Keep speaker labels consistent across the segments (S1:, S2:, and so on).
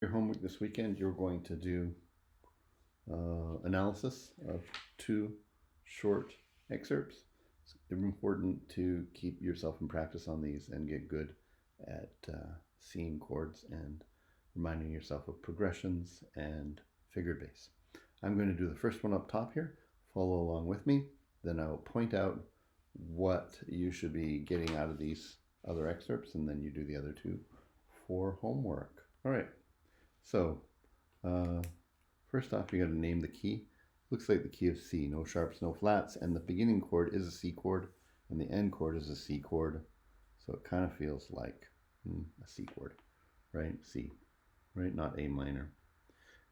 S1: Your homework this weekend, you're going to do analysis of two short excerpts. It's important to keep yourself in practice on these and get good at seeing chords and reminding yourself of progressions and figured bass. I'm going to do the first one up top here. Follow along with me. Then I'll point out what you should be getting out of these other excerpts, and then you do the other two for homework. All right. So, first off, you got to name the key. Looks like the key of C, no sharps, no flats, and the beginning chord is a C chord, and the end chord is a C chord. So it kind of feels like a C chord, right? C, right? Not A minor.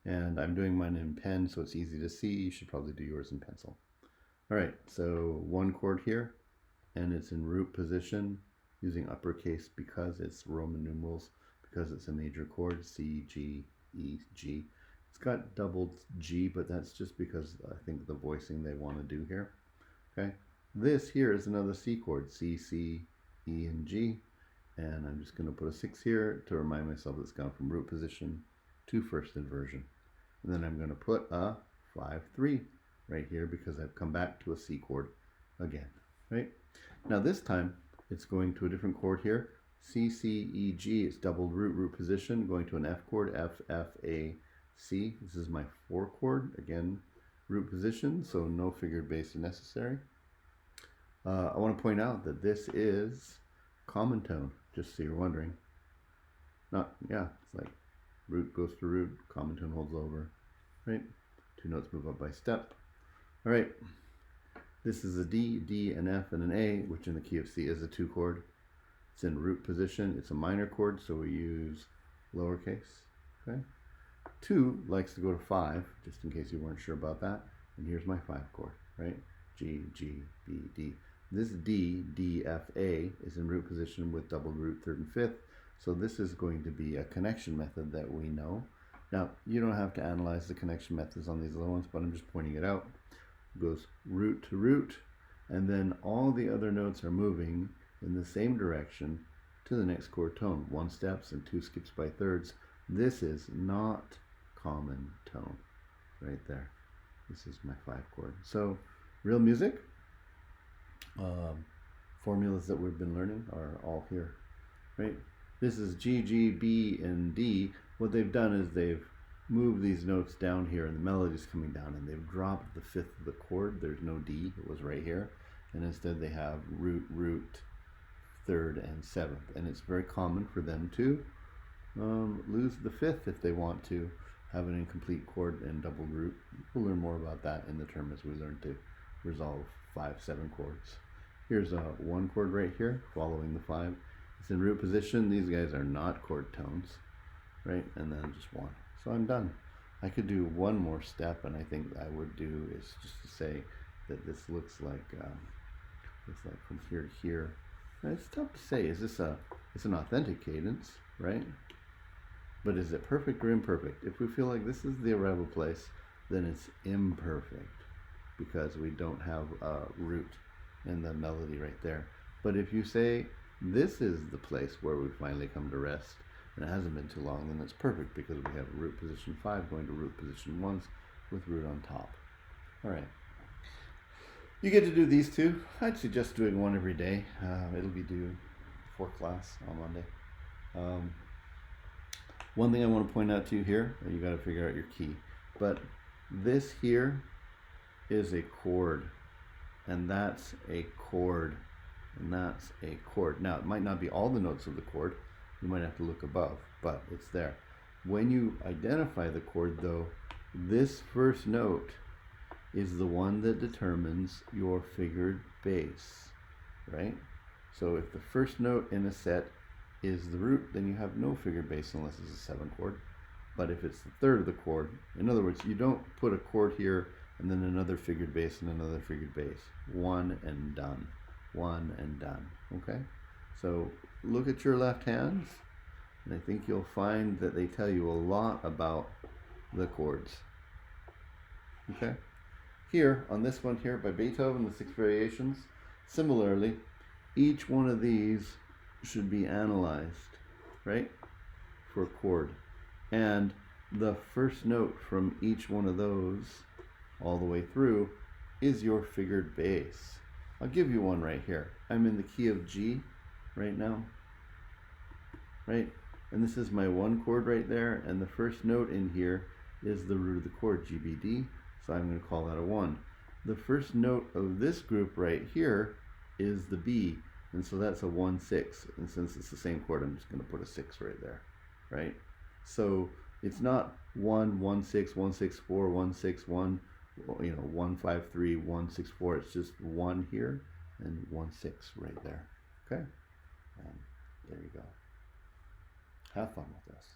S1: And I'm doing mine in pen, so it's easy to see. You should probably do yours in pencil. All right, so one chord here, and it's in root position using uppercase because it's Roman numerals, because it's a major chord, C, G, E, G. It's got doubled G, but that's just because I think the voicing they want to do here. Okay, this here is another C chord, C, C, E, and G. And I'm just going to put a 6 here to remind myself it's gone from root position to first inversion. And then I'm going to put a 5, 3 right here because I've come back to a C chord again, right? Now this time it's going to a different chord here. C, C, E, G, it's doubled root position, going to an F chord, F, F, A, C. This is my 4 chord, again, root position, so no figured bass necessary. I want to point out that this is common tone, just so you're wondering. It's like root goes to root, common tone holds over, right? Two notes move up by step. All right, this is a D, D, an F, and an A, which in the key of C is a 2 chord. It's in root position. It's a minor chord, so we use lowercase. Okay. 2 likes to go to 5, just in case you weren't sure about that. And here's my 5 chord, right? G, G, B, D. This D, D, F, A is in root position with double root 3rd and 5th. So this is going to be a connection method that we know. Now, you don't have to analyze the connection methods on these other ones, but I'm just pointing it out. It goes root to root, and then all the other notes are moving in the same direction to the next chord tone. 1 steps and 2 skips by thirds. This is not common tone right there. This is my 5 chord. So real music, formulas that we've been learning are all here, right? This is G, G, B, and D. What they've done is they've moved these notes down here, and the melody's coming down, and they've dropped the 5th of the chord. There's no D, it was right here, and instead they have root, root, 3rd, and 7th, and it's very common for them to lose the 5th if they want to have an incomplete chord and double root. We'll learn more about that in the term as we learn to resolve 5, 7 chords. Here's a 1 chord right here, following the 5. It's in root position. These guys are not chord tones, right? And then just 1. So I'm done. I could do one more step, and I think I would do is just to say that this looks like from here to here. And it's tough to say. It's an authentic cadence, right? But is it perfect or imperfect? If we feel like this is the arrival place, then it's imperfect because we don't have a root in the melody right there. But if you say this is the place where we finally come to rest, and it hasn't been too long, then it's perfect because we have root position 5 going to root position 1 with root on top. All right. You get to do these two. I'd suggest doing one every day. It'll be due before class on Monday. One thing I want to point out to you here, you got to figure out your key. But this here is a chord, and that's a chord, and that's a chord. Now, it might not be all the notes of the chord. You might have to look above, but it's there. When you identify the chord, though, this first note is the one that determines your figured bass, right? So if the first note in a set is the root, then you have no figured bass unless it's a 7 chord. But if it's the 3rd of the chord, in other words, you don't put a chord here and then another figured bass and another figured bass. One and done. One and done. Okay? So look at your left hands, and I think you'll find that they tell you a lot about the chords. Okay? Here, on this one here by Beethoven, the 6 variations, similarly, each one of these should be analyzed, right, for a chord. And the first note from each one of those all the way through is your figured bass. I'll give you one right here. I'm in the key of G right now, right? And this is my one chord right there, and the first note in here is the root of the chord, G, B, D, so I'm going to call that a 1. The first note of this group right here is the B, and so that's a 1, 6, and since it's the same chord, I'm just going to put a 6 right there, right? So it's not 1, 1, 6, 1, 6, 4, 1, 6, 1, 1, 5, 3, 1, 6, 4. It's just 1 here and 1, 6 right there. Okay? There you go. Have fun with this.